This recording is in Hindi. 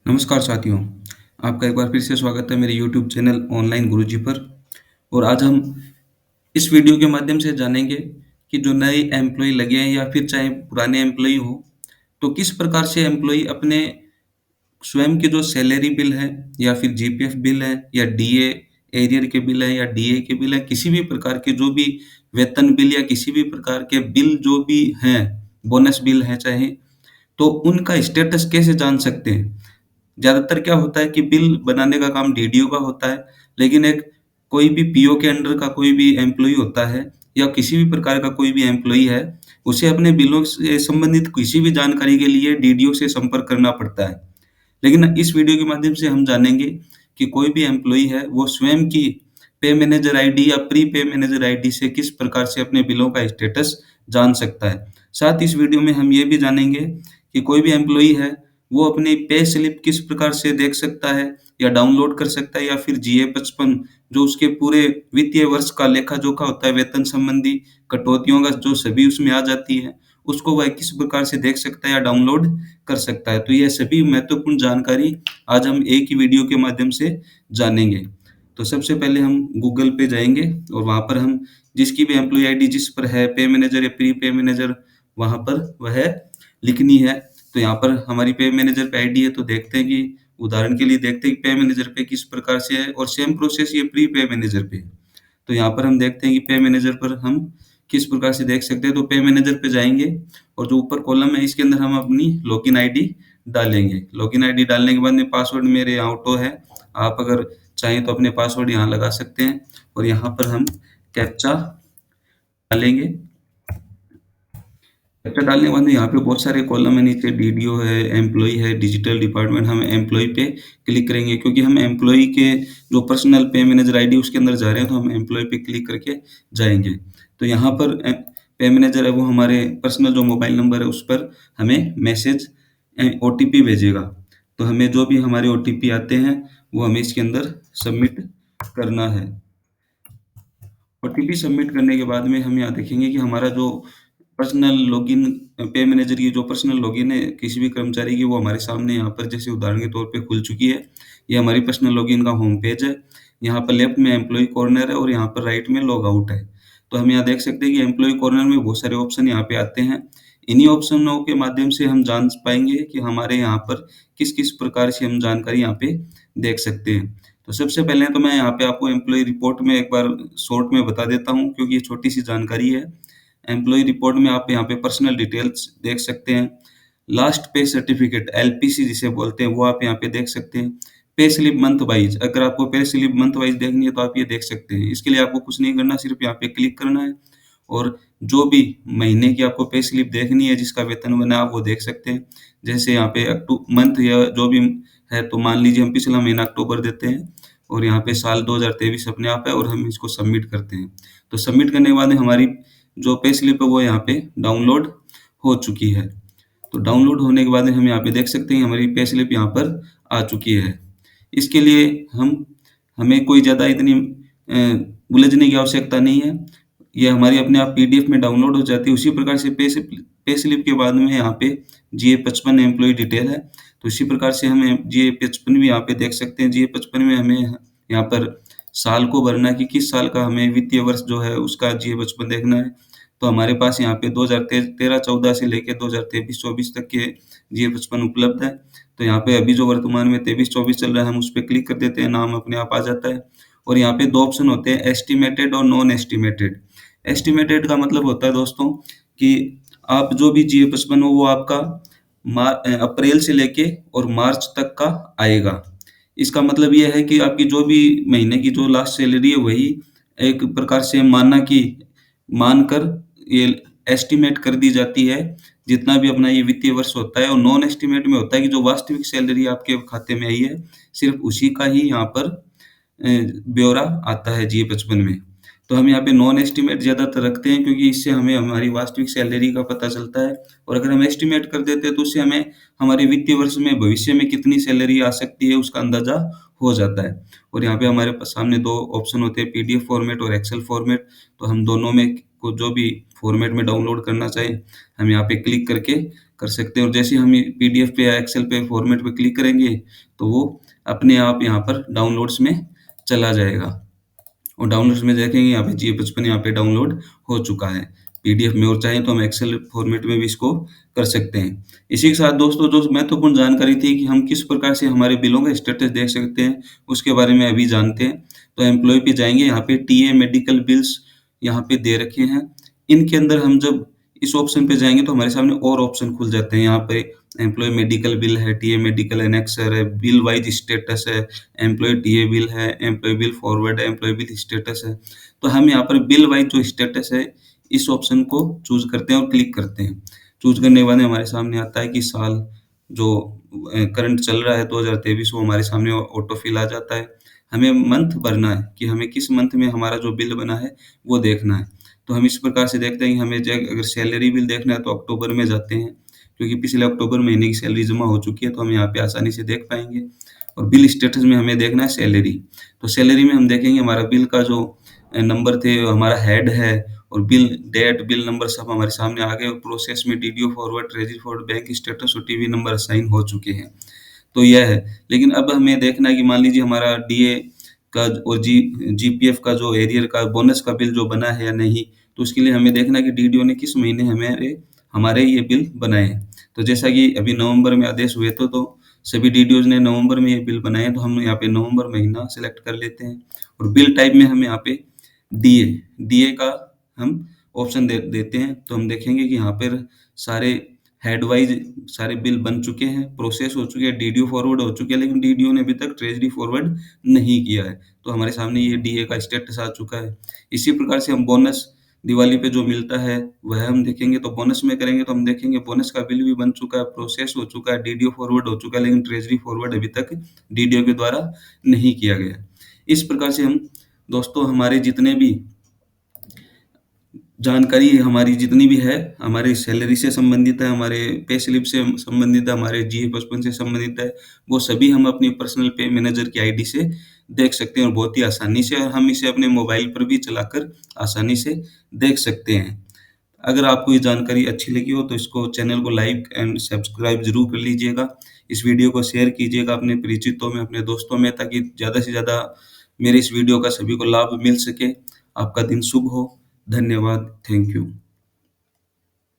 नमस्कार साथियों, आपका एक बार फिर से स्वागत है मेरे यूट्यूब चैनल ऑनलाइन गुरुजी पर। और आज हम इस वीडियो के माध्यम से जानेंगे कि जो नए एम्प्लॉयी लगे हैं या फिर चाहे पुराने एम्प्लॉयी हो, तो किस प्रकार से एम्प्लॉयी अपने स्वयं के जो सैलरी बिल है या फिर जीपीएफ बिल है या डीए एरियर के बिल है या डीए के बिल है, किसी भी प्रकार के जो भी वेतन बिल या किसी भी प्रकार के बिल जो भी हैं, बोनस बिल है चाहे, तो उनका स्टेटस कैसे जान सकते हैं? ज़्यादातर क्या होता है कि बिल बनाने का काम डीडीओ का होता है, लेकिन एक कोई भी पीओ के अंडर का कोई भी एम्प्लॉयी होता है या किसी भी प्रकार का कोई भी एम्प्लॉयी है, उसे अपने बिलों से संबंधित किसी भी जानकारी के लिए डीडीओ से संपर्क करना पड़ता है। लेकिन इस वीडियो के माध्यम से हम जानेंगे कि कोई भी एम्प्लॉयी है, वो स्वयं की पे मैनेजर आईडी या प्री पे मैनेजर आईडी से किस प्रकार से अपने बिलों का स्टेटस जान सकता है। साथ ही इस वीडियो में हम ये भी जानेंगे कि कोई भी एम्प्लॉयी है, वो अपनी पे स्लिप किस प्रकार से देख सकता है या डाउनलोड कर सकता है या फिर जीए 55 जो उसके पूरे वित्तीय वर्ष का लेखा-जोखा होता है, वेतन संबंधी कटौतियों का जो सभी उसमें आ जाती है, उसको वह किस प्रकार से देख सकता है या डाउनलोड कर सकता है। तो ये सभी महत्वपूर्ण जानकारी आज हम एक ही वीडियो के माध्यम से जानेंगे। तो सबसे पहले हम गूगल पे जाएँगे और वहाँ पर हम जिसकी भी एम्प्लॉयी आईडी जिस पर है, पे मैनेजर या प्री पे मैनेजर, वहाँ पर वह लिखनी है। तो यहाँ पर हमारी पे मैनेजर पे आईडी है, तो देखते हैं कि उदाहरण के लिए देखते हैं कि पे मैनेजर पे किस प्रकार से है और सेम प्रोसेस ये प्री पे मैनेजर पे है। तो यहाँ पर हम देखते हैं कि पे मैनेजर पर हम किस प्रकार से देख सकते हैं। तो पे मैनेजर पे जाएँगे और जो ऊपर कॉलम है इसके अंदर हम अपनी लॉगिन आईडी डालेंगे। लॉगिन आईडी डालने के बाद में पासवर्ड मेरे यहाँ ऑटो है। आप अगर चाहें तो अपने पासवर्ड यहाँ लगा सकते हैं और यहाँ पर हम कैप्चा डालेंगे। कैप्चा डालने के बाद में यहाँ पे बहुत सारे कॉलम है, नीचे डीडीओ है, एम्प्लॉयी है, डिजिटल डिपार्टमेंट। हम एम्प्लॉयी पे क्लिक करेंगे क्योंकि हम एम्प्लॉयी के जो पर्सनल पे मैनेजर आईडी उसके अंदर जा रहे हैं, तो हम एम्प्लॉयी पे क्लिक करके जाएँगे। तो यहाँ पर पे मैनेजर है, वो हमारे पर्सनल जो मोबाइल नंबर है उस पर हमें मैसेज ओटीपी भेजेगा। तो हमें जो भी हमारे ओटीपी आते हैं, वो हमें इसके अंदर सबमिट करना है। ओटीपी सबमिट करने के बाद में हम यहाँ देखेंगे कि हमारा जो पर्सनल लॉगिन पे मैनेजर की जो पर्सनल लॉगिन है किसी भी कर्मचारी की, वो हमारे सामने यहाँ पर जैसे उदाहरण के तौर पे खुल चुकी है। ये हमारी पर्सनल लॉगिन का होम पेज है। यहाँ पर लेफ्ट में एम्प्लॉयी कॉर्नर है और यहाँ पर राइट में लॉग आउट है। तो हम यहाँ देख सकते हैं कि एम्प्लॉयी कॉर्नर में बहुत सारे ऑप्शन यहाँ पे आते हैं। इन्हीं ऑप्शनों के माध्यम से हम जान पाएँगे कि हमारे यहाँ पर किस-किस प्रकार से हम जानकारी यहाँ पे देख सकते हैं। तो सबसे पहले तो मैं यहाँ पे आपको एम्प्लॉयी रिपोर्ट में एक बार शॉर्ट में बता देता हूँ क्योंकि ये छोटी-सी जानकारी है। एम्प्लॉयी रिपोर्ट में आप यहाँ पे पर्सनल डिटेल्स देख सकते हैं। लास्ट पे सर्टिफिकेट एलपीसी जिसे बोलते हैं, वो आप यहाँ पे देख सकते हैं। पे स्लिप मंथ वाइज़, अगर आपको पे स्लिप मंथ वाइज़ देखनी है तो आप ये देख सकते हैं। इसके लिए आपको कुछ नहीं करना, सिर्फ़ यहाँ पे क्लिक करना है और जो भी महीने की आपको पे स्लिप देखनी है, जिसका वेतन बना है, आप वो देख सकते हैं। जैसे यहाँ पे मंथ या जो भी है, तो मान लीजिए हम पिछला महीना अक्टूबर देते हैं और यहाँ पे साल 2023 अपने आप है और हम इसको सबमिट करते हैं। तो सबमिट करने के बाद में हमारी जो पे स्लिप है वो यहाँ पे डाउनलोड हो चुकी है। तो डाउनलोड होने के बाद में हम यहाँ पे देख सकते हैं हमारी पे स्लिप यहाँ पर आ चुकी है। इसके लिए हमें कोई ज़्यादा इतनी उलझने की आवश्यकता नहीं है। ये हमारी अपने आप पीडीएफ में डाउनलोड हो जाती है। उसी प्रकार से पे स्लिप के बाद में यहाँ पे जीए 55 एम्प्लॉयी डिटेल है। तो इसी प्रकार से हमें जीए 55 भी यहाँ पे देख सकते हैं। जीए 55 में हमें यहाँ पर साल को भरना है कि किस साल का हमें वित्तीय वर्ष जो है उसका जीए 55 देखना है। तो हमारे पास यहाँ पे 2013-14 से लेके 2023-24 तक के जीए 55 उपलब्ध है। तो यहाँ पे अभी जो वर्तमान में 23-24 चल रहा है, हम उस पे क्लिक कर देते हैं, नाम अपने आप आ जाता है। और यहाँ पे 2 ऑप्शन होते हैं, एस्टिमेटेड और नॉन एस्टिमेटेड। एस्टिमेटेड का मतलब होता है दोस्तों कि आप जो भी जीए 55 हो वो आपका अप्रैल से लेके और मार्च तक का आएगा। इसका मतलब ये है कि आपकी जो भी महीने की जो लास्ट सैलरी है वही एक प्रकार से मानकर ये एस्टिमेट कर दी जाती है, जितना भी अपना ये वित्तीय वर्ष होता है। और नॉन एस्टिमेट में होता है कि जो वास्तविक सैलरी आपके खाते में आई है, सिर्फ़ उसी का ही यहाँ पर ब्यौरा आता है जीए 55 में। तो हम यहाँ पे नॉन एस्टिमेट ज़्यादातर रखते हैं क्योंकि इससे हमें हमारी वास्तविक सैलरी का पता चलता है। और अगर हम एस्टिमेट कर देते हैं तो उससे हमें हमारे वित्तीय वर्ष में भविष्य में कितनी सैलरी आ सकती है उसका अंदाज़ा हो जाता है। और यहाँ पे हमारे सामने 2 ऑप्शन होते हैं, पीडीएफ फॉर्मेट और एक्सेल फॉर्मेट। तो हम दोनों में इसको जो भी फ़ॉर्मेट में डाउनलोड करना चाहें, हम यहाँ पे क्लिक करके कर सकते हैं और जैसे हम ये पीडीएफ पे या एक्सेल पे फ़ॉर्मेट पे क्लिक करेंगे, तो वो अपने आप यहाँ पर डाउनलोड्स में चला जाएगा। और डाउनलोड्स में देखेंगे यहाँ पे G55 यहाँ पे डाउनलोड हो चुका है पीडीएफ में और चाहें तो हम एक्सेल फॉर्मेट में भी इसको कर सकते हैं। इसी के साथ दोस्तों जो महत्वपूर्ण जानकारी थी कि हम किस प्रकार से हमारे बिलों का स्टेटस देख सकते हैं, उसके बारे में अभी जानते हैं। तो एम्प्लॉयी पे जाएँगे, यहाँ पे टीए मेडिकल बिल्स यहाँ पे दे रखे हैं। इनके अंदर हम जब इस ऑप्शन पे जाएँगे तो हमारे सामने और ऑप्शन खुल जाते हैं। यहाँ पे एम्प्लॉयी मेडिकल बिल है, टीए मेडिकल एनेक्सर है, बिल वाइज स्टेटस है, एम्प्लॉयी टीए बिल है, एम्प्लॉयी बिल फॉरवर्ड है, एम्प्लॉयी बिल स्टेटस है। तो हम यहाँ पर बिल वाइज जो स्टेटस है, इस ऑप्शन को चूज़ करते हैं और क्लिक करते हैं। चूज़ करने के बाद हमारे सामने आता है कि साल जो करंट चल रहा है 2023 वो हमारे सामने ऑटो फिल आ जाता है। हमें मंथ भरना है कि हमें किस मंथ में हमारा जो बिल बना है, वो देखना है। तो हम इस प्रकार से देखते हैं कि हमें अगर सैलरी बिल देखना है तो अक्टूबर में जाते हैं, क्योंकि पिछले अक्टूबर महीने की सैलरी जमा हो चुकी है, तो हम यहाँ पे आसानी से देख पाएँगे। और बिल स्टेटस में हमें देखना है सैलरी। तो सैलरी में हम देखेंगे हमारा बिल का जो नंबर थे, हमारा हेड है और बिल डेट, बिल नंबर सब हमारे सामने आ गए और प्रोसेस में DDO forward, treasury forward, bank status और टीवी नंबर असाइन हो चुके हैं। तो यह है। लेकिन अब हमें देखना है कि मान लीजिए हमारा डीए का और जीपीएफ का जो एरियर का बोनस का बिल जो बना है या नहीं, तो उसके लिए हमें देखना है कि डीडीओ ने किस महीने हमारे हमारे ये बिल बनाए हैं। तो जैसा कि अभी नवंबर में आदेश हुए तो सभी डीडीओज़ ने नवंबर में ये बिल बनाए हैं, तो हम यहाँ पे नवंबर महीना सेलेक्ट कर लेते हैं और बिल टाइप में हम यहाँ पे डीए डीए का हम ऑप्शन देते हैं। तो हम देखेंगे कि यहाँ पर सारे हेड वाइज सारे बिल बन चुके हैं, प्रोसेस हो चुके हैं, डीडीओ फॉरवर्ड हो चुके हैं, लेकिन डीडीओ ने अभी तक ट्रेजरी फॉरवर्ड नहीं किया है। तो हमारे सामने ये डीए का स्टेटस आ चुका है। इसी प्रकार से हम बोनस दिवाली पे जो मिलता है, वह हम देखेंगे। तो बोनस में करेंगे तो हम देखेंगे बोनस का बिल भी बन चुका है, प्रोसेस हो चुका है, डीडीओ फॉरवर्ड हो चुका है, लेकिन ट्रेजरी फॉरवर्ड अभी तक डीडीओ के द्वारा नहीं किया गया। इस प्रकार से हम दोस्तों हमारे जितने भी जानकारी हमारी जितनी भी है, हमारी सैलरी से संबंधित है, हमारे पे स्लिप से संबंधित है, हमारे GA55 से संबंधित है, वो सभी हम अपनी पर्सनल पे मैनेजर की आईडी से देख सकते हैं और बहुत ही आसानी से, और हम इसे अपने मोबाइल पर भी चलाकर आसानी से देख सकते हैं। अगर आपको ये जानकारी अच्छी लगी हो तो इसको चैनल को लाइक एंड सब्सक्राइब ज़रूर कर लीजिएगा। इस वीडियो को शेयर कीजिएगा अपने परिचितों में, अपने दोस्तों में, ताकि ज़्यादा से ज़्यादा मेरे इस वीडियो का सभी को लाभ मिल सके। आपका दिन शुभ हो। धन्यवाद। Thank you.